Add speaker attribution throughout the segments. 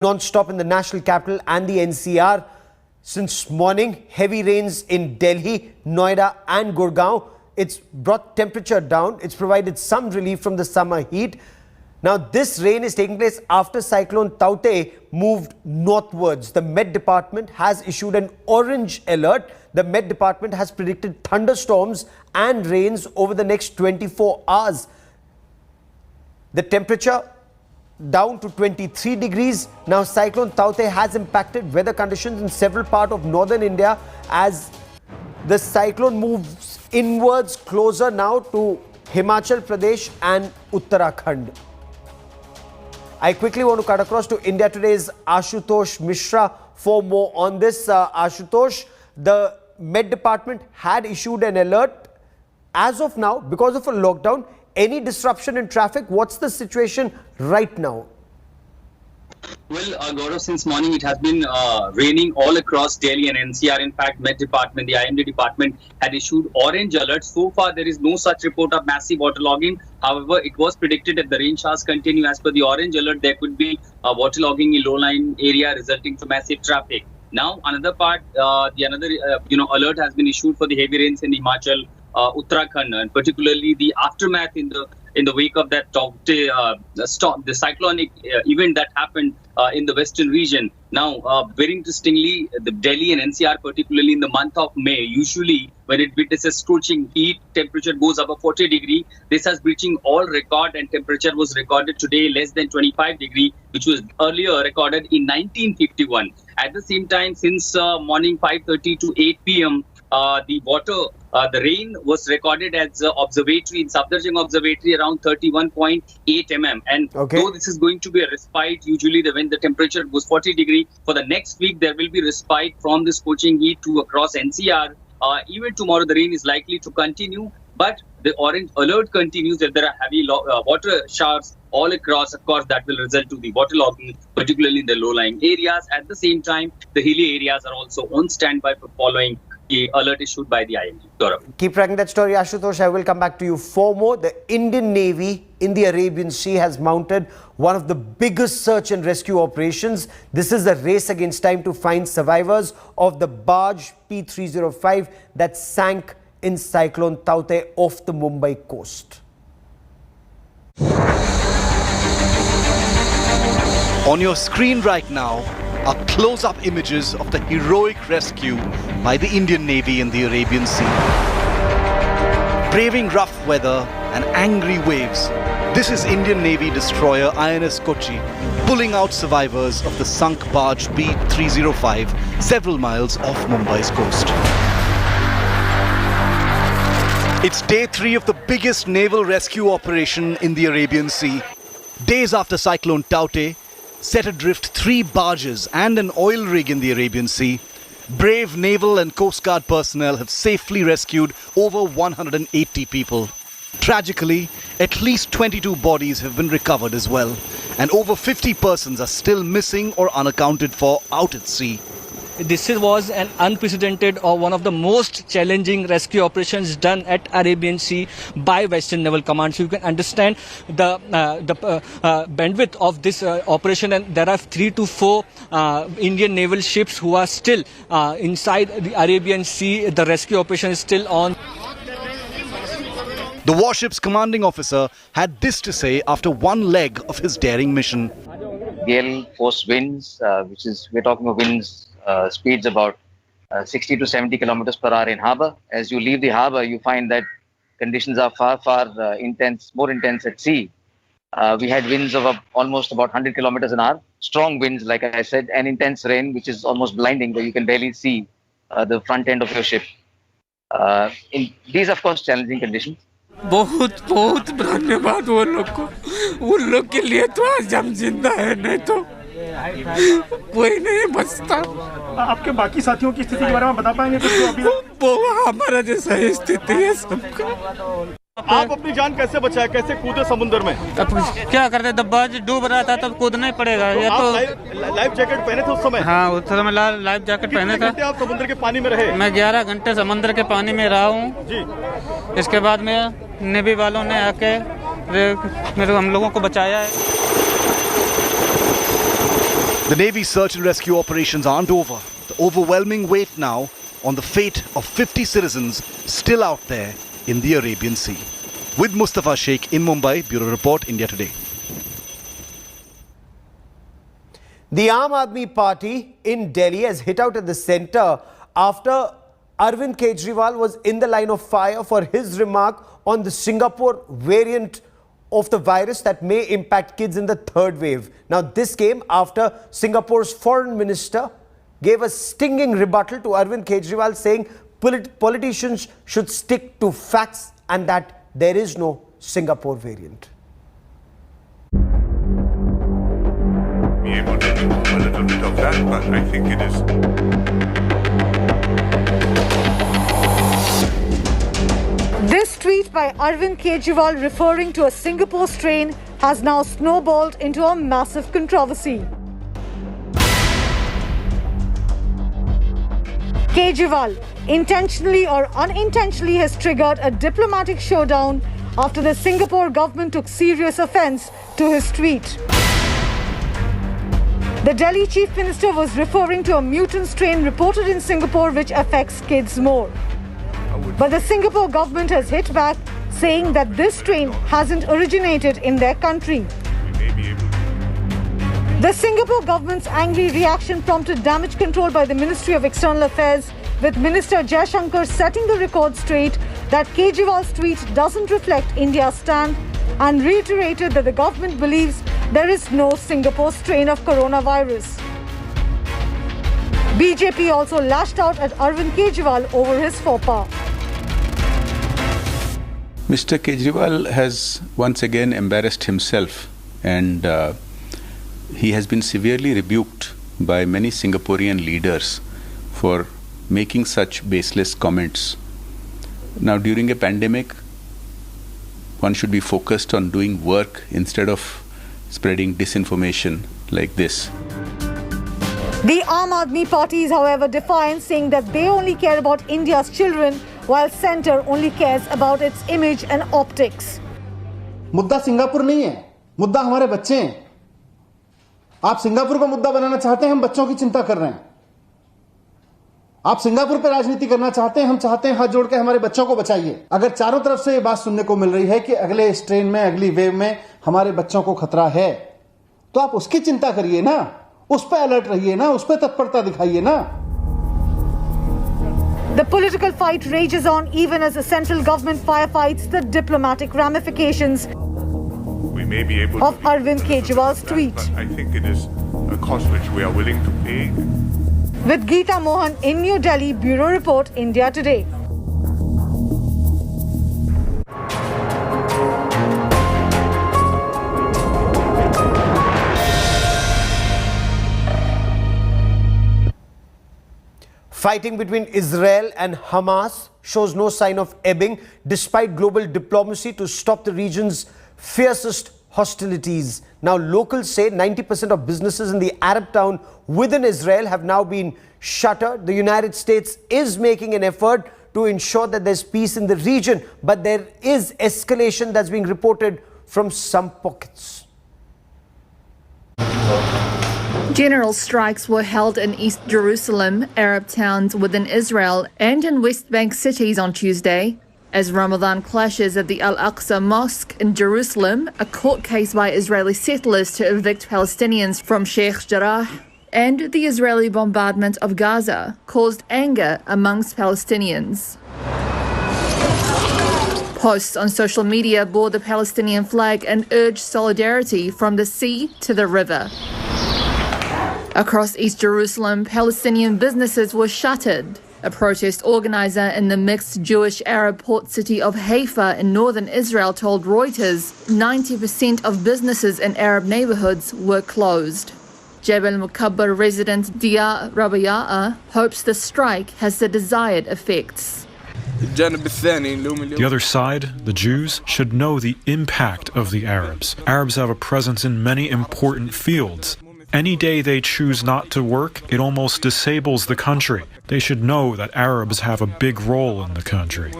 Speaker 1: Non-stop in the national capital and the NCR since morning. Heavy rains in Delhi, Noida and Gurgaon. It's brought temperature down. It's provided some relief from the summer heat. Now this rain is taking place after Cyclone Tauktae moved northwards. The Met Department has issued an orange alert. The Met Department has predicted thunderstorms and rains over the next 24 hours. The temperature down to 23 degrees. Now Cyclone Tauktae has impacted weather conditions in several parts of northern India as the cyclone moves inwards closer now to Himachal Pradesh and Uttarakhand. I quickly want to cut across to India Today's Ashutosh Mishra for more on this. Ashutosh, the Met Department had issued an alert. As of now, because of a lockdown, any disruption in traffic? What's the situation right now?
Speaker 2: Well, Gaurav, since morning it has been raining all across Delhi and NCR. In fact, Met Department, the IMD department had issued orange alerts. So far, there is no such report of massive waterlogging. However, it was predicted that the rain showers continue. As per the orange alert, there could be waterlogging in low-lying area resulting from massive traffic. Now, another part, alert has been issued for the heavy rains in Himachal, Uttarakhand, and particularly the aftermath in the wake of that Tauktae the cyclonic event that happened in the western region. Now, very interestingly, the Delhi and NCR, particularly in the month of May, usually when it witnesses scorching heat, temperature goes above 40 degrees. This has breaching all record, and temperature was recorded today less than 25 degrees, which was earlier recorded in 1951. At the same time, since morning 5:30 to 8 p.m., the rain was recorded as observatory in Subdarjung Observatory around 31.8 mm. And though this is going to be a respite, usually when the temperature goes 40 degrees, for the next week there will be respite from the scorching heat to across NCR. Even tomorrow the rain is likely to continue, but the orange alert continues that there are heavy water showers all across. Of course, that will result to the waterlogging, particularly in the low-lying areas. At the same time, the hilly areas are also on standby for following the alert issued by the IMD.
Speaker 1: Keep tracking that story, Ashutosh. I will come back to you for more. The Indian Navy in the Arabian Sea has mounted one of the biggest search and rescue operations. This is a race against time to find survivors of the barge P305 that sank in Cyclone Tauktae off the Mumbai coast.
Speaker 3: On your screen right now are close-up images of the heroic rescue by the Indian Navy in the Arabian Sea. Braving rough weather and angry waves, this is Indian Navy destroyer INS Kochi pulling out survivors of the sunk barge P305 several miles off Mumbai's coast. It's day 3 of the biggest naval rescue operation in the Arabian Sea. Days after Cyclone Tauktae set adrift 3 barges and an oil rig in the Arabian Sea, brave naval and coast guard personnel have safely rescued over 180 people. Tragically, at least 22 bodies have been recovered as well, and over 50 persons are still missing or unaccounted for out at sea.
Speaker 4: This was an unprecedented or one of the most challenging rescue operations done at Arabian Sea by Western Naval Command. So you can understand the bandwidth of this operation, and there are 3 to 4 Indian naval ships who are still inside the Arabian Sea. The rescue operation is still on.
Speaker 3: The warship's commanding officer had this to say after one leg of his daring mission.
Speaker 5: Gale force winds, we're talking of winds speeds about 60 to 70 kilometers per hour in harbour. As you leave the harbour, you find that conditions are far intense, more intense at sea. We had winds of almost about 100 kilometers an hour, strong winds, like I said, and intense rain, which is almost blinding, where you can barely see the front end of your ship. In these, of course, challenging conditions.
Speaker 6: बहुत बहुत धन्यवाद उन लोग के लिए तो आज हम जिंदा है, नहीं तो कोई नहीं बचता।
Speaker 7: आपके बाकी साथियों की स्थिति के बारे में बता पाएंगे कुछ?
Speaker 6: वो हमारा जैसा ही स्थिति है सबका।
Speaker 7: आप अपनी जान कैसे बचाए, कैसे कूदे समुद्र में?
Speaker 6: अब क्या करते, दब्बाज डूब रहा था तब कूदना ही पड़ेगा। या तो
Speaker 7: लाइफ जैकेट पहने थे उस समय?
Speaker 6: हाँ, उस समय लाइफ जैकेट पहने था।
Speaker 7: आप समुद्र के पानी में रहे?
Speaker 6: मैं 11 घंटे समुद्र के पानी में रहा हूँ जी। इसके बाद में नेवी वालों ने आके हम लोगों को बचाया है।
Speaker 3: The Navy's search and rescue operations aren't over. The overwhelming weight now on the fate of 50 citizens still out there in the Arabian Sea. With Mustafa Sheikh in Mumbai, Bureau Report, India Today.
Speaker 1: The Aam Aadmi Party in Delhi has hit out at the centre after Arvind Kejriwal was in the line of fire for his remark on the Singapore variant of the virus that may impact kids in the third wave. Now, this came after Singapore's foreign minister gave a stinging rebuttal to Arvind Kejriwal, saying politicians should stick to facts and that there is no Singapore variant.
Speaker 8: Be able to do a little bit of that, but I think it is.
Speaker 9: This tweet by Arvind Kejriwal referring to a Singapore strain has now snowballed into a massive controversy. Kejriwal, intentionally or unintentionally, has triggered a diplomatic showdown after the Singapore government took serious offence to his tweet. The Delhi Chief Minister was referring to a mutant strain reported in Singapore which affects kids more. But the Singapore government has hit back, saying that this strain hasn't originated in their country. The Singapore government's angry reaction prompted damage control by the Ministry of External Affairs, with Minister Jaishankar setting the record straight that Kejriwal's tweet doesn't reflect India's stand and reiterated that the government believes there is no Singapore strain of coronavirus. BJP also lashed out at Arvind Kejriwal over his faux pas.
Speaker 10: Mr. Kejriwal has once again embarrassed himself, and he has been severely rebuked by many Singaporean leaders for making such baseless comments. Now, during a pandemic, one should be focused on doing work instead of spreading disinformation like this.
Speaker 9: The Aam Aadmi Party is, however, defiant, saying that they only care about India's children, while Centre only cares about its image and optics.
Speaker 11: मुद्दा Singapore नहीं है, मुद्दा हमारे बच्चे हैं। आप Singapore को मुद्दा बनाना चाहते हैं, हम बच्चों की चिंता कर रहे हैं। आप सिंगापुर पे राजनीति करना चाहते हैं, हम चाहते हैं हाथ जोड़ के हमारे बच्चों को बचाइए। अगर चारों तरफ से ये बात सुनने को मिल रही है कि अगले स्ट्रेन में, अगली वेव में हमारे बच्चों को खतरा है, तो आप उसकी चिंता करिए ना, उस पे अलर्ट रहिए ना, उस पे तत्परता दिखाइए ना।
Speaker 9: The political fight rages on even as the central government firefights the diplomatic ramifications of Arvind Kejriwal's tweet.
Speaker 8: I think it is a cost which we are willing to pay.
Speaker 9: With Geeta Mohan in New Delhi, Bureau Report, India Today.
Speaker 1: Fighting between Israel and Hamas shows no sign of ebbing despite global diplomacy to stop the region's fiercest hostilities. Now, locals say 90% of businesses in the Arab town within Israel have now been shuttered. The United States is making an effort to ensure that there's peace in the region, but there is escalation that's being reported from some pockets.
Speaker 12: General strikes were held in East Jerusalem, Arab towns within Israel, and in West Bank cities on Tuesday. As Ramadan clashes at the Al-Aqsa Mosque in Jerusalem, a court case by Israeli settlers to evict Palestinians from Sheikh Jarrah, and the Israeli bombardment of Gaza caused anger amongst Palestinians. Posts on social media bore the Palestinian flag and urged solidarity from the sea to the river. Across East Jerusalem, Palestinian businesses were shuttered. A protest organizer in the mixed Jewish-Arab port city of Haifa in northern Israel told Reuters 90% of businesses in Arab neighborhoods were closed. Jebel Mukabbar resident Dia Rabi'a hopes the strike has the desired effects.
Speaker 13: The other side, the Jews, should know the impact of the Arabs. Arabs have a presence in many important fields. Any day they choose not to work, it almost disables the country. They should know that Arabs have a big role in the country.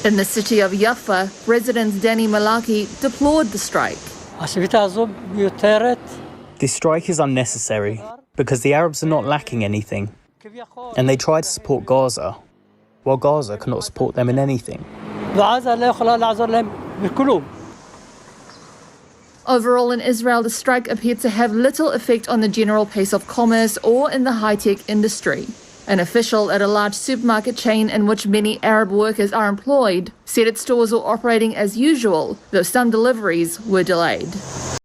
Speaker 12: In the city of Jaffa, resident Danny Malaki deplored the strike.
Speaker 14: This strike is unnecessary because the Arabs are not lacking anything, and they try to support Gaza, while Gaza cannot support them in anything.
Speaker 12: Overall, in Israel, the strike appeared to have little effect on the general pace of commerce or in the high-tech industry. An official at a large supermarket chain in which many Arab workers are employed said its stores were operating as usual, though some deliveries were delayed.